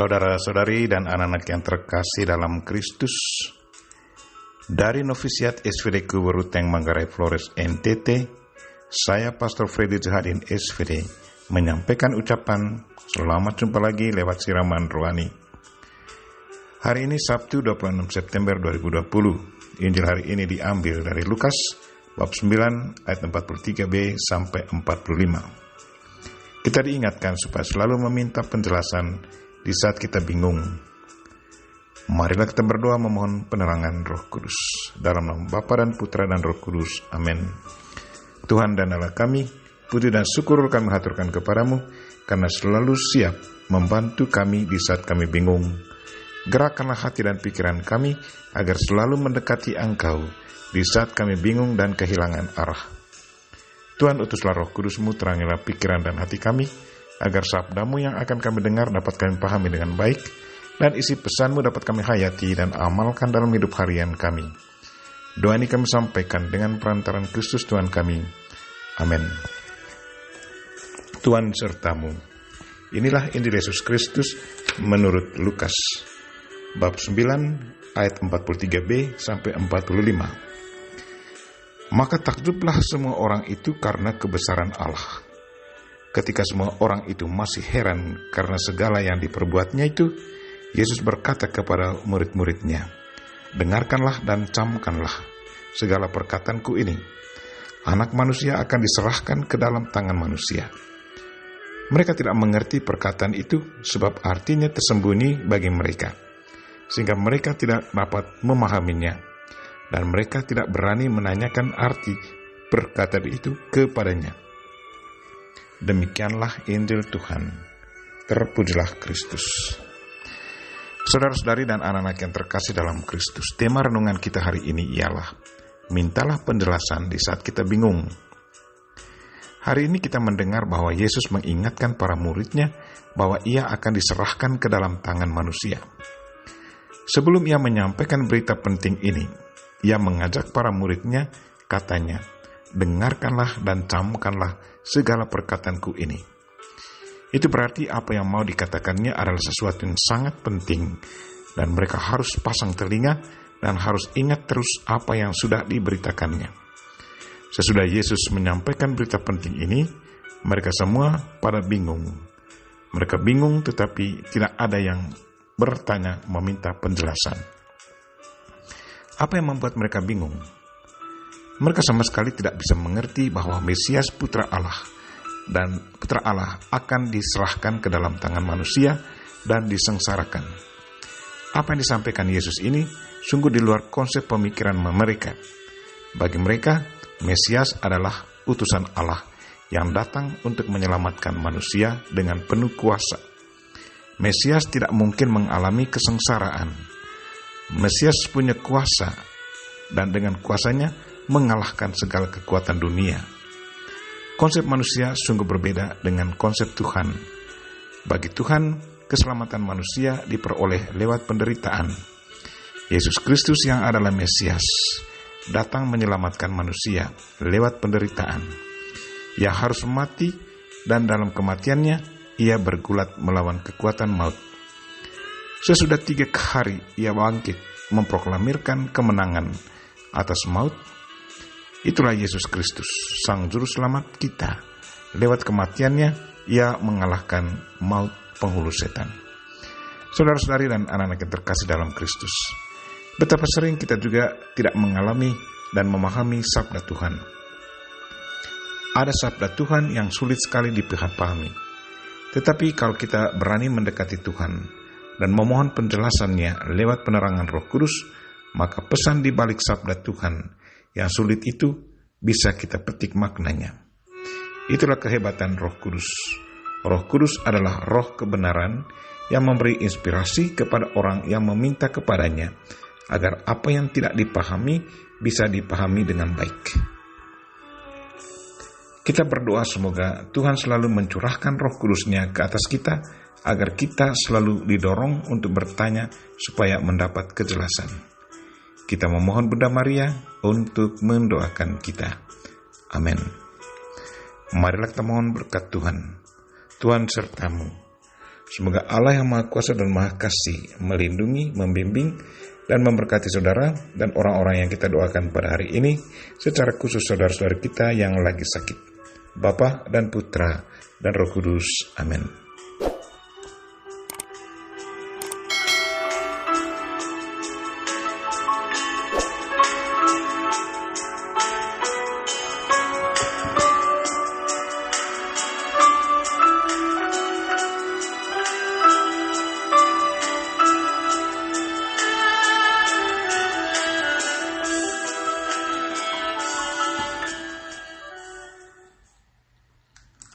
Saudara-saudari dan anak-anak yang terkasih dalam Kristus, dari Novisiat SVD Kuberuteng Manggarai Flores NTT, saya Pastor Freddy Jahadin SVD menyampaikan ucapan selamat jumpa lagi lewat siraman rohani. Hari ini Sabtu 26 September 2020. Injil hari ini diambil dari Lukas bab 9 ayat 43b sampai 45. Kita diingatkan supaya selalu meminta penjelasan di saat kita bingung. Marilah kita berdoa memohon penerangan Roh Kudus. Dalam nama Bapa dan Putra dan Roh Kudus. Amin. Tuhan dan Allah kami, puji dan syukur kami haturkan kepadamu, karena selalu siap membantu kami di saat kami bingung. Gerakkanlah hati dan pikiran kami, agar selalu mendekati Engkau di saat kami bingung dan kehilangan arah. Tuhan, utuslah Roh Kudus-Mu, terangilah pikiran dan hati kami, agar sabdamu yang akan kami dengar dapat kami pahami dengan baik, dan isi pesanmu dapat kami hayati dan amalkan dalam hidup harian kami. Doa ini kami sampaikan dengan perantaran Kristus Tuhan kami. Amin. Tuhan sertamu. Inilah Injil Yesus Kristus menurut Lukas, bab 9 ayat 43b sampai 45. Maka takjublah semua orang itu karena kebesaran Allah. Ketika semua orang itu masih heran karena segala yang diperbuatnya itu, Yesus berkata kepada murid-muridnya, "Dengarkanlah dan camkanlah segala perkataanku ini. Anak manusia akan diserahkan ke dalam tangan manusia." Mereka tidak mengerti perkataan itu sebab artinya tersembunyi bagi mereka, sehingga mereka tidak dapat memahaminya, dan mereka tidak berani menanyakan arti perkataan itu kepadanya. Demikianlah Injil Tuhan. Terpujilah Kristus. Saudara-saudari dan anak-anak yang terkasih dalam Kristus, tema renungan kita hari ini ialah mintalah penjelasan di saat kita bingung. Hari ini kita mendengar bahwa Yesus mengingatkan para muridnya bahwa ia akan diserahkan ke dalam tangan manusia. Sebelum ia menyampaikan berita penting ini, ia mengajak para muridnya, katanya, "Dengarkanlah dan camkanlah segala perkataanku ini." Itu berarti apa yang mau dikatakannya adalah sesuatu yang sangat penting, dan mereka harus pasang telinga dan harus ingat terus apa yang sudah diberitakannya. Sesudah Yesus menyampaikan berita penting ini, mereka semua pada bingung. Mereka bingung, tetapi tidak ada yang bertanya meminta penjelasan. Apa yang membuat mereka bingung? Mereka sama sekali tidak bisa mengerti bahwa Mesias Putra Allah dan Putra Allah akan diserahkan ke dalam tangan manusia dan disengsarakan. Apa yang disampaikan Yesus ini sungguh di luar konsep pemikiran mereka. Bagi mereka, Mesias adalah utusan Allah yang datang untuk menyelamatkan manusia dengan penuh kuasa. Mesias tidak mungkin mengalami kesengsaraan. Mesias punya kuasa, dan dengan kuasanya mengalahkan segala kekuatan dunia. Konsep manusia sungguh berbeda dengan konsep Tuhan. Bagi Tuhan, keselamatan manusia diperoleh lewat penderitaan. Yesus Kristus yang adalah Mesias datang menyelamatkan manusia lewat penderitaan. Ia harus mati, dan dalam kematiannya ia bergulat melawan kekuatan maut. Sesudah 3 hari ia bangkit memproklamirkan kemenangan atas maut. Itulah Yesus Kristus, Sang Juru Selamat kita. Lewat kematiannya, ia mengalahkan maut penghulu setan. Saudara-saudari dan anak-anak yang terkasih dalam Kristus, betapa sering kita juga tidak mengalami dan memahami sabda Tuhan. Ada sabda Tuhan yang sulit sekali dipahami. Tetapi kalau kita berani mendekati Tuhan dan memohon penjelasannya lewat penerangan Roh Kudus, maka pesan di balik sabda Tuhan yang sulit itu bisa kita petik maknanya. Itulah kehebatan Roh Kudus. Roh Kudus adalah roh kebenaran yang memberi inspirasi kepada orang yang meminta kepadanya, agar apa yang tidak dipahami bisa dipahami dengan baik. Kita berdoa semoga Tuhan selalu mencurahkan Roh Kudus-Nya ke atas kita, agar kita selalu didorong untuk bertanya supaya mendapat kejelasan. Kita memohon Bunda Maria untuk mendoakan kita. Amin. Marilah kita mohon berkat Tuhan. Tuhan sertamu. Semoga Allah yang Maha Kuasa dan Maha Kasih melindungi, membimbing, dan memberkati saudara dan orang-orang yang kita doakan pada hari ini, secara khusus saudara-saudara kita yang lagi sakit. Bapa dan Putra dan Roh Kudus. Amin.